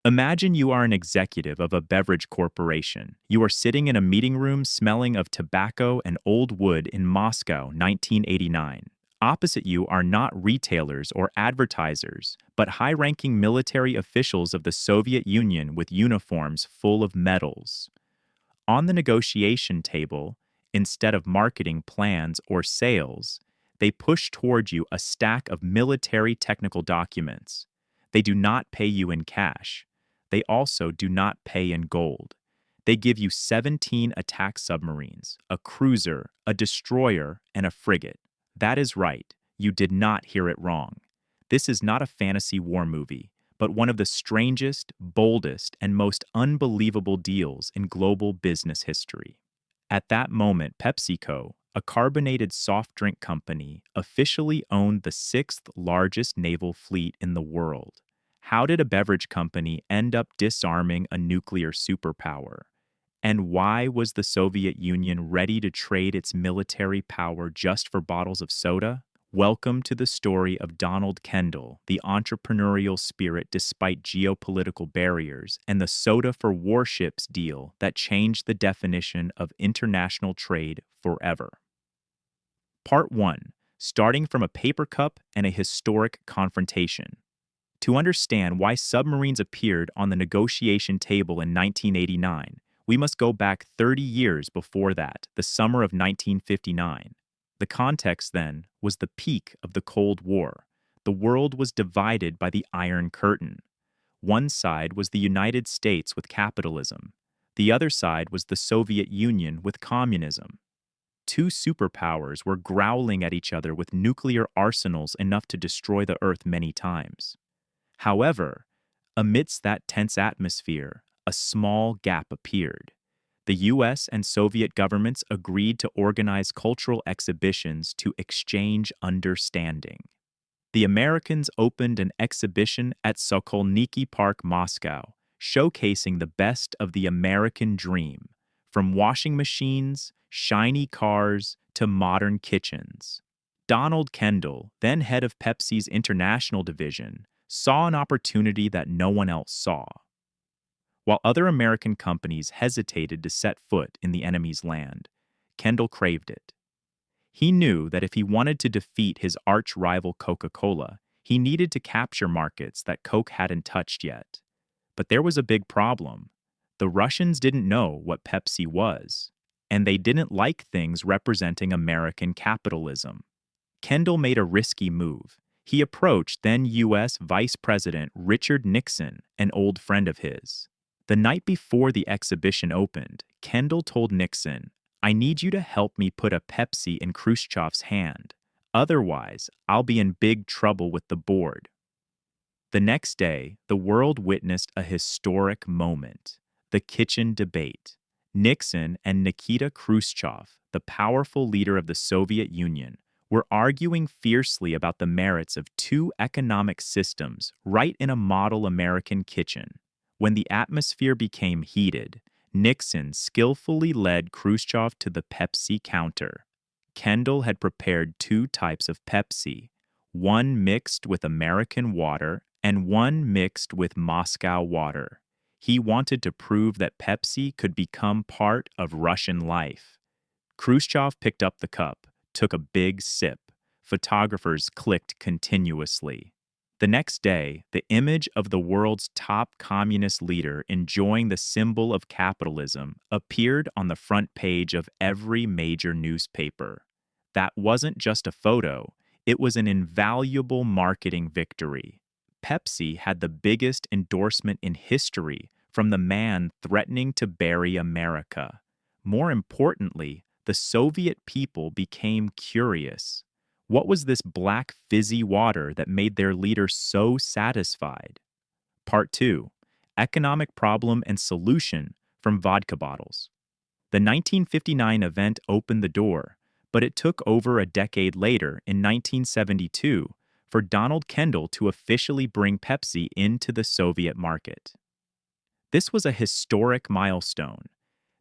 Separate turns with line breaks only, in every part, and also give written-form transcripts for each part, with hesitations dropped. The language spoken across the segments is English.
Imagine you are an executive of a beverage corporation. You are sitting in a meeting room smelling of tobacco and old wood in Moscow, 1989. Opposite you are not retailers or advertisers, but high-ranking military officials of the Soviet Union with uniforms full of medals. On the negotiation table, instead of marketing plans or sales, they push toward you a stack of military technical documents. They do not pay you in cash. They also do not pay in gold. They give you 17 attack submarines, a cruiser, a destroyer, and a frigate. That is right. You did not hear it wrong. This is not a fantasy war movie, but one of the strangest, boldest, and most unbelievable deals in global business history. At that moment, PepsiCo, a carbonated soft drink company, officially owned the sixth largest naval fleet in the world. How did a beverage company end up disarming a nuclear superpower? And why was the Soviet Union ready to trade its military power just for bottles of soda? Welcome to the story of Donald Kendall, the entrepreneurial spirit despite geopolitical barriers, and the soda for warships deal that changed the definition of international trade forever. Part 1. Starting from a paper cup and a historic confrontation. To understand why submarines appeared on the negotiation table in 1989, we must go back 30 years before that, the summer of 1959. The context, then, was the peak of the Cold War. The world was divided by the Iron Curtain. One side was the United States with capitalism. The other side was the Soviet Union with communism. Two superpowers were growling at each other with nuclear arsenals enough to destroy the Earth many times. However, amidst that tense atmosphere, a small gap appeared. The US and Soviet governments agreed to organize cultural exhibitions to exchange understanding. The Americans opened an exhibition at Sokolniki Park, Moscow, showcasing the best of the American dream, from washing machines, shiny cars, to modern kitchens. Donald Kendall, then head of Pepsi's international division, saw an opportunity that no one else saw. While other American companies hesitated to set foot in the enemy's land, Kendall craved it. He knew that if he wanted to defeat his arch-rival Coca-Cola, he needed to capture markets that Coke hadn't touched yet. But there was a big problem. The Russians didn't know what Pepsi was, and they didn't like things representing American capitalism. Kendall made a risky move. He approached then U.S. Vice President Richard Nixon, an old friend of his. The night before the exhibition opened, Kendall told Nixon, "I need you to help me put a Pepsi in Khrushchev's hand. Otherwise, I'll be in big trouble with the board." The next day, the world witnessed a historic moment: the kitchen debate. Nixon and Nikita Khrushchev, the powerful leader of the Soviet Union, were arguing fiercely about the merits of two economic systems right in a model American kitchen. When the atmosphere became heated, Nixon skillfully led Khrushchev to the Pepsi counter. Kendall had prepared two types of Pepsi, one mixed with American water and one mixed with Moscow water. He wanted to prove that Pepsi could become part of Russian life. Khrushchev picked up the cup, took a big sip. Photographers clicked continuously. The next day, the image of the world's top communist leader enjoying the symbol of capitalism appeared on the front page of every major newspaper. That wasn't just a photo, it was an invaluable marketing victory. Pepsi had the biggest endorsement in history from the man threatening to bury America. More importantly, the Soviet people became curious. What was this black fizzy water that made their leader so satisfied? Part 2. Economic Problem and Solution from Vodka Bottles. The 1959 event opened the door, but it took over a decade later, in 1972, for Donald Kendall to officially bring Pepsi into the Soviet market. This was a historic milestone.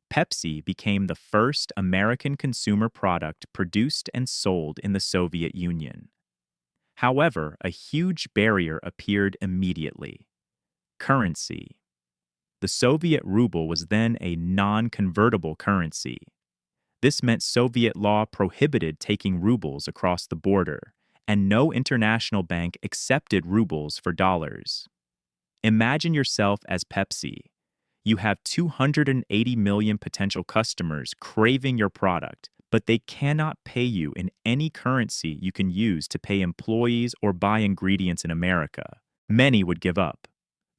Pepsi became the first American consumer product produced and sold in the Soviet Union. However, a huge barrier appeared immediately: Currency. The Soviet ruble was then a non-convertible currency. This meant Soviet law prohibited taking rubles across the border, and no international bank accepted rubles for dollars. Imagine yourself as Pepsi. You have 280 million potential customers craving your product, but they cannot pay you in any currency you can use to pay employees or buy ingredients in America. Many would give up.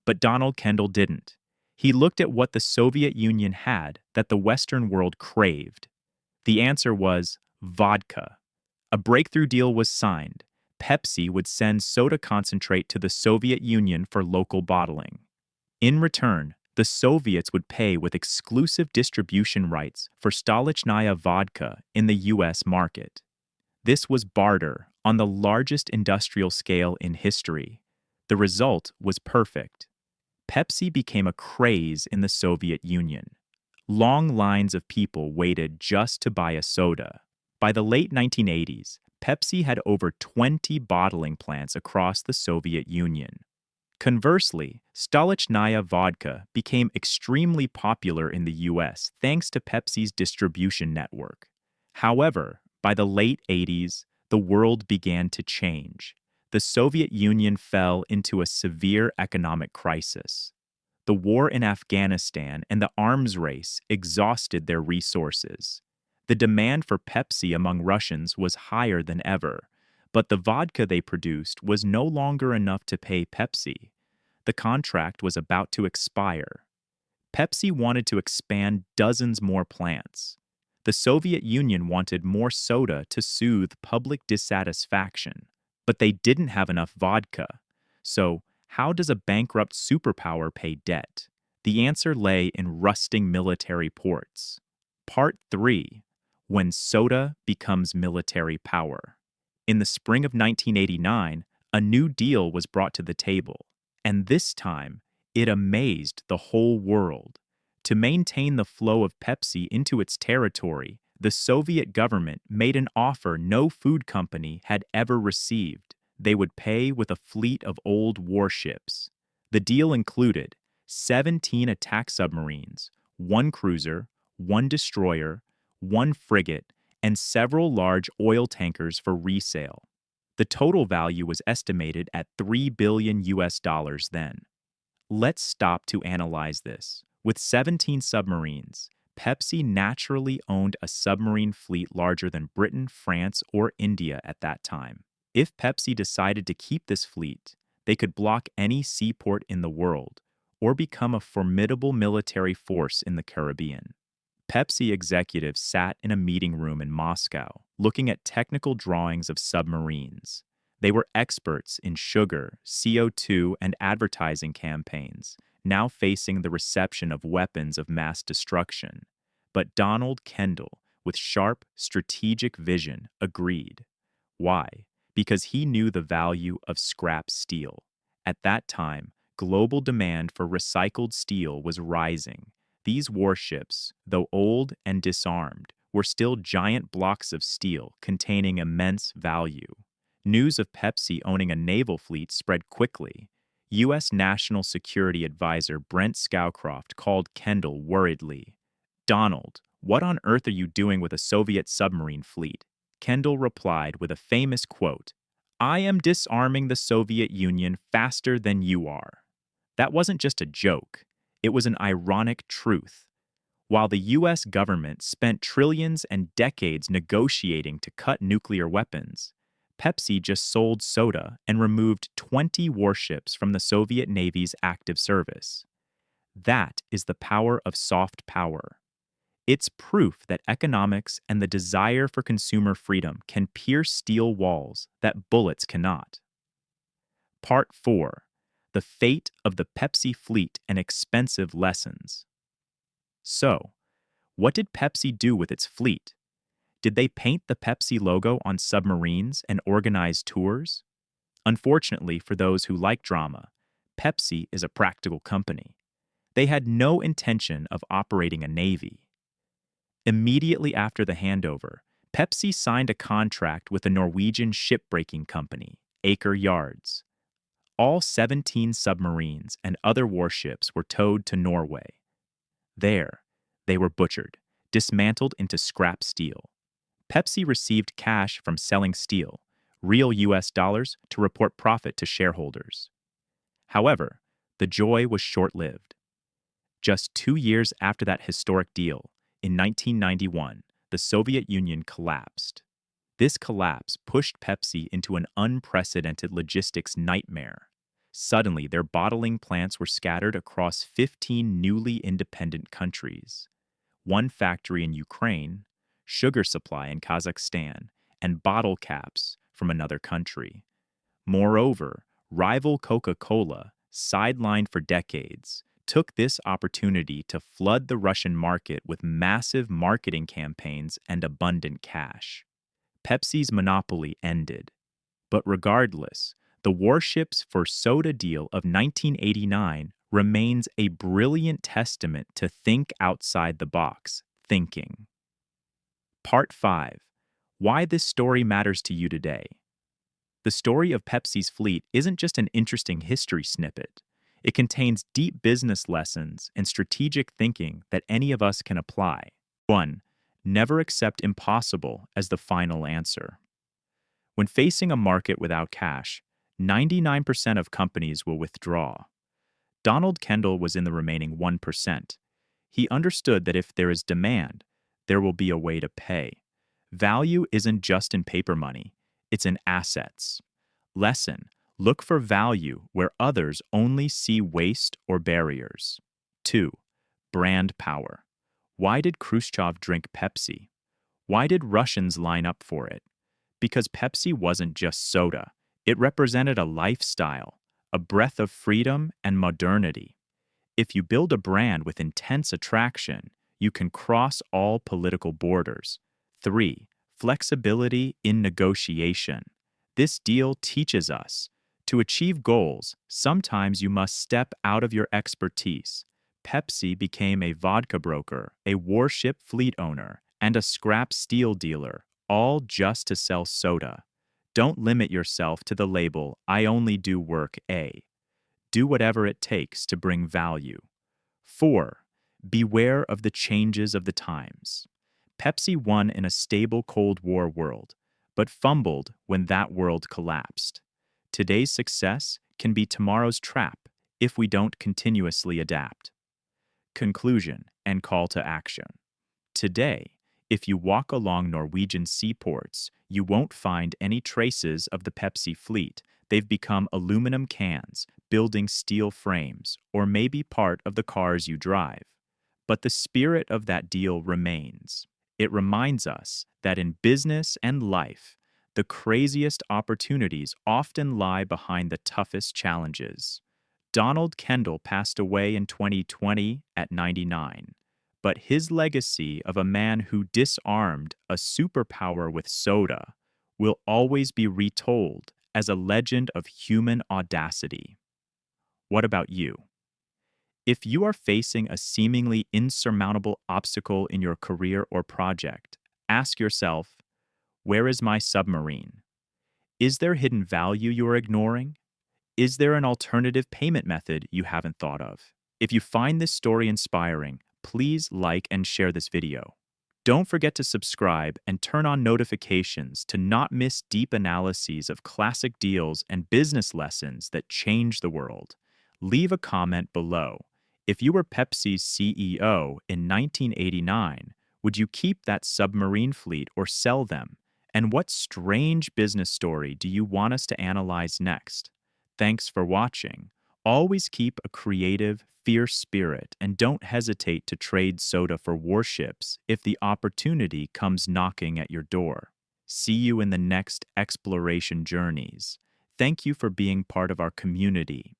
But Donald Kendall didn't. He looked at what the Soviet Union had that the Western world craved. The answer was vodka. A breakthrough deal was signed. Pepsi would send soda concentrate to the Soviet Union for local bottling. In return, the Soviets would pay with exclusive distribution rights for Stolichnaya vodka in the U.S. market. This was barter on the largest industrial scale in history. The result was perfect. Pepsi became a craze in the Soviet Union. Long lines of people waited just to buy a soda. By the late 1980s, Pepsi had over 20 bottling plants across the Soviet Union. Conversely, Stolichnaya vodka became extremely popular in the US thanks to Pepsi's distribution network. However, by the late 80s, the world began to change. The Soviet Union fell into a severe economic crisis. The war in Afghanistan and the arms race exhausted their resources. The demand for Pepsi among Russians was higher than ever, but the vodka they produced was no longer enough to pay Pepsi. The contract was about to expire. Pepsi wanted to expand dozens more plants. The Soviet Union wanted more soda to soothe public dissatisfaction, but they didn't have enough vodka. So, how does a bankrupt superpower pay debt? The answer lay in rusting military ports. Part 3. When soda becomes military power. In the spring of 1989, a new deal was brought to the table, and this time, it amazed the whole world. To maintain the flow of Pepsi into its territory, the Soviet government made an offer no food company had ever received. They would pay with a fleet of old warships. The deal included 17 attack submarines, 1 cruiser, 1 destroyer, 1 frigate, and several large oil tankers for resale. The total value was estimated at $3 billion then. Let's stop to analyze this. With 17 submarines, Pepsi naturally owned a submarine fleet larger than Britain, France, or India at that time. If Pepsi decided to keep this fleet, they could block any seaport in the world or become a formidable military force in the Caribbean. Pepsi executives sat in a meeting room in Moscow, looking at technical drawings of submarines. They were experts in sugar, CO2, and advertising campaigns, now facing the reception of weapons of mass destruction. But Donald Kendall, with sharp, strategic vision, agreed. Why? Because he knew the value of scrap steel. At that time, global demand for recycled steel was rising. These warships, though old and disarmed, were still giant blocks of steel containing immense value. News of Pepsi owning a naval fleet spread quickly. U.S. National Security Advisor Brent Scowcroft called Kendall worriedly. "Donald, what on earth are you doing with a Soviet submarine fleet?" Kendall replied with a famous quote, "I am disarming the Soviet Union faster than you are." That wasn't just a joke. It was an ironic truth. While the U.S. government spent trillions and decades negotiating to cut nuclear weapons, Pepsi just sold soda and removed 20 warships from the Soviet Navy's active service. That is the power of soft power. It's proof that economics and the desire for consumer freedom can pierce steel walls that bullets cannot. Part 4. The fate of the Pepsi fleet and expensive lessons. So, what did Pepsi do with its fleet? Did they paint the Pepsi logo on submarines and organize tours? Unfortunately for those who like drama, Pepsi is a practical company. They had no intention of operating a navy. Immediately after the handover, Pepsi signed a contract with a Norwegian shipbreaking company, Aker Yards. All 17 submarines and other warships were towed to Norway. There, they were butchered, dismantled into scrap steel. Pepsi received cash from selling steel, real US dollars, to report profit to shareholders. However, the joy was short-lived. Just 2 years after that historic deal, in 1991, the Soviet Union collapsed. This collapse pushed Pepsi into an unprecedented logistics nightmare. Suddenly, their bottling plants were scattered across 15 newly independent countries. One factory in Ukraine, sugar supply in Kazakhstan, and bottle caps from another country. Moreover, rival Coca-Cola, sidelined for decades, took this opportunity to flood the Russian market with massive marketing campaigns and abundant cash. Pepsi's monopoly ended. But regardless, the Warships for Soda deal of 1989 remains a brilliant testament to think outside the box thinking. Part 5. Why this story matters to you today. The story of Pepsi's fleet isn't just an interesting history snippet. It contains deep business lessons and strategic thinking that any of us can apply. 1. Never accept impossible as the final answer. When facing a market without cash, 99% of companies will withdraw. Donald Kendall was in the remaining 1%. He understood that if there is demand, there will be a way to pay. Value isn't just in paper money, it's in assets. Lesson: look for value where others only see waste or barriers. 2. Brand power. Why did Khrushchev drink Pepsi? Why did Russians line up for it? Because Pepsi wasn't just soda. It represented a lifestyle, a breath of freedom and modernity. If you build a brand with intense attraction, you can cross all political borders. 3. Flexibility in negotiation. This deal teaches us to achieve goals, sometimes you must step out of your expertise. Pepsi became a vodka broker, a warship fleet owner, and a scrap steel dealer, all just to sell soda. Don't limit yourself to the label, "I only do work A." Do whatever it takes to bring value. 4. Beware of the changes of the times. Pepsi won in a stable Cold War world, but fumbled when that world collapsed. Today's success can be tomorrow's trap if we don't continuously adapt. Conclusion and call to action. Today, if you walk along Norwegian seaports, you won't find any traces of the Pepsi fleet. They've become aluminum cans, building steel frames, or maybe part of the cars you drive. But the spirit of that deal remains. It reminds us that in business and life, the craziest opportunities often lie behind the toughest challenges. Donald Kendall passed away in 2020 at 99. But his legacy of a man who disarmed a superpower with soda will always be retold as a legend of human audacity. What about you? If you are facing a seemingly insurmountable obstacle in your career or project, ask yourself, where is my submarine? Is there hidden value you are ignoring? Is there an alternative payment method you haven't thought of? If you find this story inspiring, please like and share this video. Don't forget to subscribe and turn on notifications to not miss deep analyses of classic deals and business lessons that change the world. Leave a comment below. If you were Pepsi's CEO in 1989, would you keep that submarine fleet or sell them? And what strange business story do you want us to analyze next? Thanks for watching. Always keep a creative, fierce spirit and don't hesitate to trade soda for warships if the opportunity comes knocking at your door. See you in the next exploration journeys. Thank you for being part of our community.